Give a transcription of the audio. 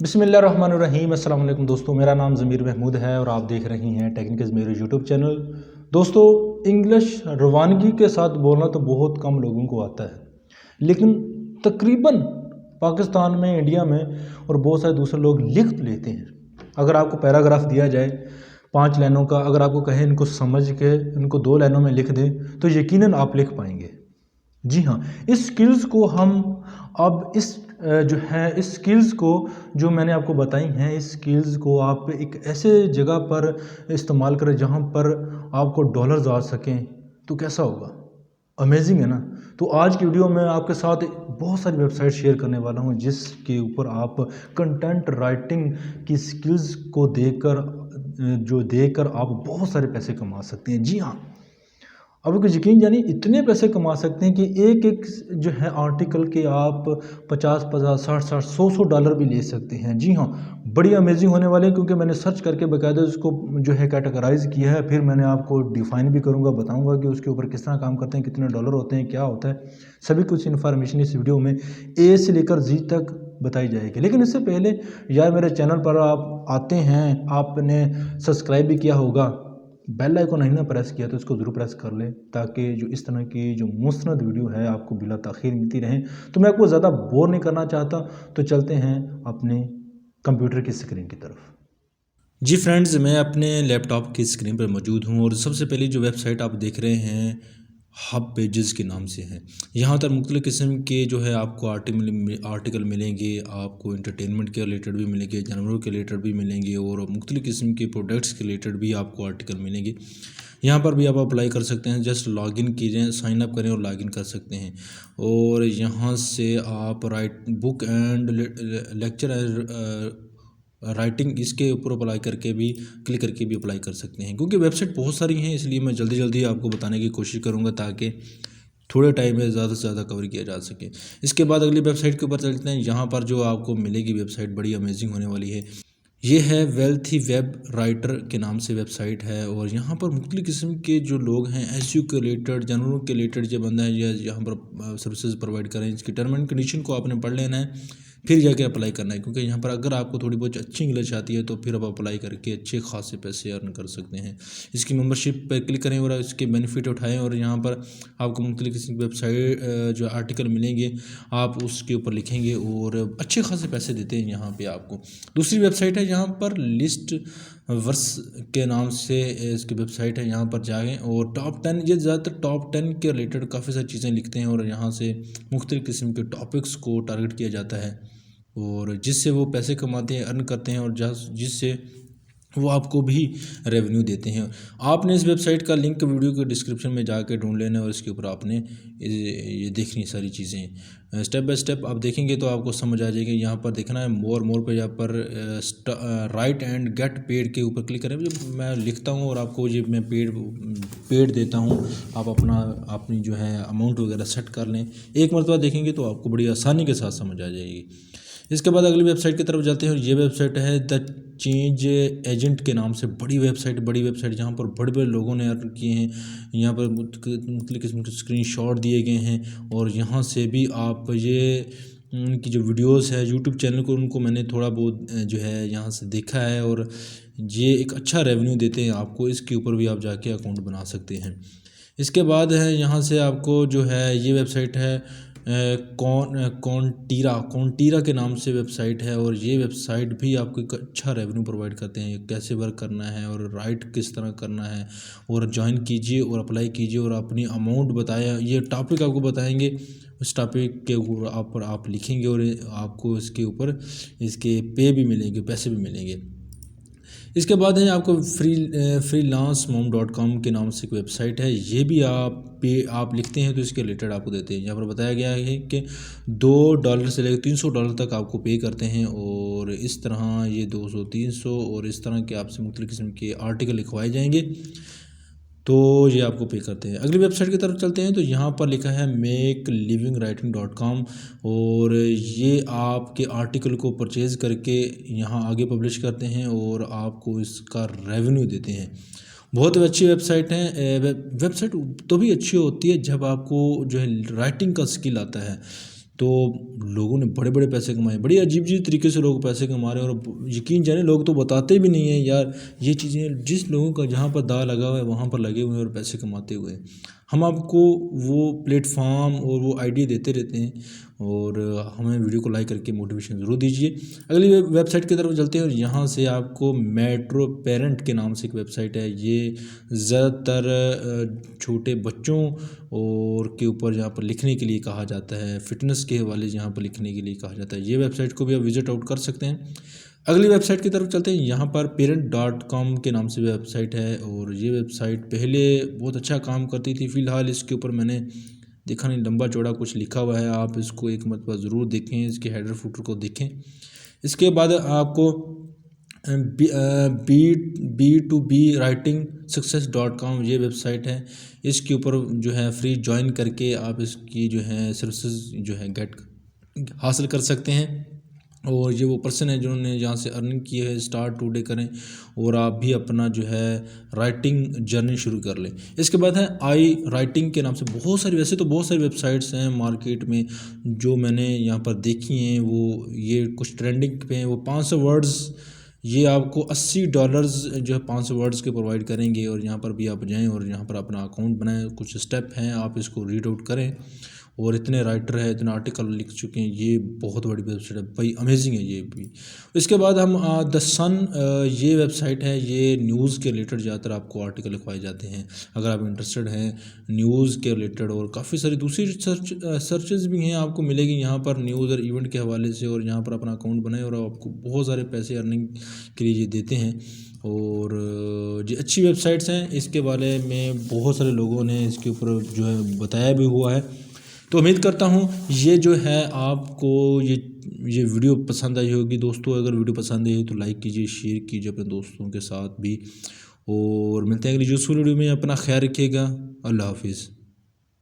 बिस्मिल्लाहिर्रहमानिर्रहीम। अस्सलाम वालेकुम दोस्तों, मेरा नाम ज़मीर महमूद है और आप देख रही हैं टेक्निकल मेरी यूट्यूब चैनल। दोस्तों, इंग्लिश रवानगी के साथ बोलना तो बहुत कम लोगों को आता है, लेकिन तकरीबन पाकिस्तान में, इंडिया में और बहुत सारे दूसरे लोग लिख लेते हैं। अगर आपको पैराग्राफ दिया जाए 5 लाइनों का, अगर आपको कहें इनको समझ के इनको 2 लाइनों में लिख दें तो यकीनन आप लिख पाएंगे। जी हाँ, इस स्किल्स को हम अब इस स्किल्स को जो मैंने आपको बताई हैं, इस स्किल्स को आप एक ऐसे जगह पर इस्तेमाल करें जहाँ पर आपको डॉलर्स आ सकें, तो कैसा होगा? अमेजिंग है ना। तो आज की वीडियो में आपके साथ बहुत सारी वेबसाइट शेयर करने वाला हूँ जिसके ऊपर आप कंटेंट राइटिंग की स्किल्स को देकर आप बहुत सारे पैसे कमा सकते हैं। जी हाँ, अब आपको यकीन जानिए इतने पैसे कमा सकते हैं कि एक जो है आर्टिकल के आप 50-50, 60-60, 100-100 डॉलर भी ले सकते हैं। जी हाँ, बड़ी अमेजिंग होने वाले हैं, क्योंकि मैंने सर्च करके बाकायदा उसको जो है कैटेगराइज किया है। फिर मैंने आपको डिफाइन भी करूँगा, बताऊँगा कि उसके ऊपर किस तरह काम करते हैं, कितने डॉलर होते हैं, क्या होता है, सभी कुछ इन्फॉर्मेशन इस वीडियो में ए से लेकर जी तक बताई जाएगी। लेकिन इससे पहले यार, मेरे चैनल पर आप आते हैं, आपने सब्सक्राइब भी किया होगा, बेल आइकन नहीं ना प्रेस किया तो इसको ज़रूर प्रेस कर लें, ताकि जो इस तरह की जो मुस्नद वीडियो है आपको बिला ताख़ीर मिलती रहें। तो मैं आपको ज़्यादा बोर नहीं करना चाहता, तो चलते हैं अपने कंप्यूटर की स्क्रीन की तरफ। जी फ्रेंड्स, मैं अपने लैपटॉप की स्क्रीन पर मौजूद हूँ और सबसे पहले जो वेबसाइट आप देख रहे हैं हब पेजेस के नाम से है। यहाँ पर मुख्तलिफ़ किस्म के जो है आपको आर्टिकल मिलेंगे, आपको इंटरटेनमेंट के रिलेटेड भी मिलेंगे, जानवरों के रिलेटेड भी मिलेंगे और मुख्तलिफ़ किस्म के प्रोडक्ट्स के रिलेटेड भी आपको आर्टिकल मिलेंगे। यहाँ पर भी आप अप्लाई कर सकते हैं। जस्ट लॉगिन कीजिए, साइन अप करें और लॉगिन कर सकते हैं। और यहाँ से आप right book and lecture writing, इसके ऊपर अप्लाई करके भी, क्लिक करके भी अप्लाई कर सकते हैं। क्योंकि वेबसाइट बहुत सारी हैं, इसलिए मैं जल्दी जल्दी आपको बताने की कोशिश करूँगा ताकि थोड़े टाइम में ज़्यादा से ज़्यादा कवर किया जा सके। इसके बाद अगली वेबसाइट के ऊपर चलते हैं। यहाँ पर जो आपको मिलेगी वेबसाइट बड़ी अमेजिंग होने वाली है। ये है वेल्थी वेब राइटर के नाम से वेबसाइट है और यहाँ पर मुख्तलिफ़ किस्म के जो लोग हैं एसईओ के रिलेटेड, जानवरों के रिलेटेड जो बंदा है या यहाँ पर सर्विसेज प्रोवाइड करें, इसकी टर्म एंड कंडीशन को आपने पढ़ लेना है, फिर जाके अप्लाई करना है। क्योंकि यहाँ पर अगर आपको थोड़ी बहुत अच्छी इंग्लिश आती है तो फिर आप अप्लाई करके अच्छे खासे पैसे अर्न कर सकते हैं। इसकी मेंबरशिप पर क्लिक करें और इसके बेनिफिट उठाएं और यहाँ पर आपको मुख्तलिफ़ किस्म की वेबसाइट जो आर्टिकल मिलेंगे, आप उसके ऊपर लिखेंगे और अच्छे खासे पैसे देते हैं यहाँ पे आपको। दूसरी वेबसाइट है यहाँ पर लिस्ट वर्स के नाम से इसकी वेबसाइट है। यहाँ पर जाएँ और टॉप 10, ये ज़्यादातर टॉप 10 के रिलेटेड काफ़ी सारी चीज़ें लिखते हैं और यहाँ से मुख्तलिफ़ किस्म के टॉपिक्स को टारगेट किया जाता है और जिससे वो पैसे कमाते हैं, अर्न करते हैं और जिससे वो आपको भी रेवेन्यू देते हैं। आपने इस वेबसाइट का लिंक वीडियो के डिस्क्रिप्शन में जाके ढूंढ लेना और इसके ऊपर आपने ये देखनी सारी चीज़ें स्टेप बाय स्टेप आप देखेंगे तो आपको समझ आ जाएगी। यहाँ पर देखना है मोर पे, यहाँ पर राइट एंड गेट पेड के ऊपर क्लिक करें। जब मैं लिखता हूँ और आपको ये मैं पेड देता हूँ, आप अपनी जो है अमाउंट वगैरह सेट कर लें। एक मरतबा देखेंगे तो आपको बड़ी आसानी के साथ समझ आ जाएगी। इसके बाद अगली वेबसाइट की तरफ जाते हैं और ये वेबसाइट है द चेंज एजेंट के नाम से। बड़ी वेबसाइट जहाँ पर बड़े बड़े लोगों ने अर्न किए हैं। यहाँ पर मुख्तलिफ़ किस्म के स्क्रीनशॉट दिए गए हैं और यहाँ से भी आप ये उनकी जो वीडियोस है यूट्यूब चैनल को, उनको मैंने थोड़ा बहुत जो है यहाँ से देखा है और ये एक अच्छा रेवेन्यू देते हैं आपको। इसके ऊपर भी आप जाके अकाउंट बना सकते हैं। इसके बाद है यहाँ से आपको जो है ये वेबसाइट है कॉन्टीरा के नाम से वेबसाइट है और ये वेबसाइट भी आपको एक अच्छा रेवेन्यू प्रोवाइड करते हैं। कैसे वर्क करना है और राइट किस तरह करना है और ज्वाइन कीजिए और अप्लाई कीजिए और अपनी अमाउंट बताया, ये टॉपिक आपको बताएंगे, उस टॉपिक के ऊपर आप लिखेंगे और आपको इसके ऊपर इसके पे भी मिलेंगे, पैसे भी मिलेंगे। इसके बाद है आपको freelancing.com के नाम से एक वेबसाइट है। ये भी आप लिखते हैं तो इसके रिलेटेड आपको देते हैं। यहाँ पर बताया गया है कि $2 से लेकर $300 तक आपको पे करते हैं और इस तरह ये 200, 300 और इस तरह के आपसे मुख्तलिफ़ किस्म के आर्टिकल लिखवाए जाएंगे तो ये आपको पे करते हैं। अगली वेबसाइट की तरफ चलते हैं तो यहाँ पर लिखा है makelivingwriting.com और ये आपके आर्टिकल को परचेज़ करके यहाँ आगे पब्लिश करते हैं और आपको इसका रेवेन्यू देते हैं। बहुत अच्छी वेबसाइट है। वेबसाइट तो भी अच्छी होती है जब आपको जो है राइटिंग का स्किल आता है। तो लोगों ने बड़े बड़े पैसे कमाए, बड़ी अजीब तरीके से लोग पैसे कमा रहे हैं। और यकीन जाने लोग तो बताते भी नहीं हैं यार, ये चीज़ें जिस लोगों का जहाँ पर दाव लगा हुआ है वहाँ पर लगे हुए हैं और पैसे कमाते हुए हैं। हम आपको वो प्लेटफॉर्म और वो आइडिया देते रहते हैं, और हमें वीडियो को लाइक करके मोटिवेशन ज़रूर दीजिए। अगली वेबसाइट की तरफ चलते हैं, और यहाँ से आपको मेट्रो पेरेंट के नाम से एक वेबसाइट है। ये ज़्यादातर छोटे बच्चों और के ऊपर यहाँ पर लिखने के लिए कहा जाता है, फ़िटनेस के हवाले यहाँ पर लिखने के लिए कहा जाता है। ये वेबसाइट को भी आप विज़िट आउट कर सकते हैं। अगली वेबसाइट की तरफ चलते हैं। यहाँ पर parent.com के नाम से वेबसाइट है, और ये वेबसाइट पहले बहुत अच्छा काम करती थी। फ़िलहाल इसके ऊपर मैंने देखा नहीं, लंबा चौड़ा कुछ लिखा हुआ है। आप इसको एक मरतबा ज़रूर देखें, इसके हेडर फुटर को देखें। इसके बाद आपको B2B राइटिंग सक्सेस.com ये वेबसाइट है। इसके ऊपर जो है फ्री ज्वाइन करके आप इसकी जो है सर्विसेज जो है हासिल कर सकते हैं। और ये वो पर्सन है जिन्होंने यहाँ से अर्निंग की है। स्टार्ट टुडे करें और आप भी अपना जो है राइटिंग जर्नी शुरू कर लें। इसके बाद है आई राइटिंग के नाम से बहुत सारी, वैसे तो बहुत सारी वेबसाइट्स हैं मार्केट में, जो मैंने यहाँ पर देखी हैं वो ये कुछ ट्रेंडिंग पे हैं। वो 500 वर्ड्स, ये आपको $80 जो है 500 वर्ड्स के प्रोवाइड करेंगे। और यहाँ पर भी आप जाएँ और यहाँ पर अपना अकाउंट बनाएं। कुछ स्टेप हैं, आप इसको रीड आउट करें। और इतने राइटर हैं, इतने आर्टिकल लिख चुके हैं, ये बहुत बड़ी वेबसाइट है भाई, अमेजिंग है ये भी। इसके बाद हम द सन, ये वेबसाइट है। ये न्यूज़ के रिलेटेड ज़्यादातर आपको आर्टिकल लिखवाए जाते हैं। अगर आप इंटरेस्टेड हैं न्यूज़ के रिलेटेड, और काफ़ी सारी दूसरी सर्चेज भी हैं आपको मिलेगी यहाँ पर न्यूज़ और इवेंट के हवाले से। और यहाँ पर अपना अकाउंट बनाए और आपको बहुत सारे पैसे अर्निंग के लिए ये देते हैं। और ये अच्छी वेबसाइट्स हैं। इसके बारे में बहुत सारे लोगों ने इसके ऊपर जो है बताया भी हुआ है। तो उम्मीद करता हूँ ये जो है आपको ये वीडियो पसंद आई होगी। दोस्तों अगर वीडियो पसंद आई तो लाइक कीजिए, शेयर कीजिए अपने दोस्तों के साथ भी। और मिलते हैं अगली यूज़फुल वीडियो में। अपना ख्याल रखिएगा। अल्लाह हाफिज़।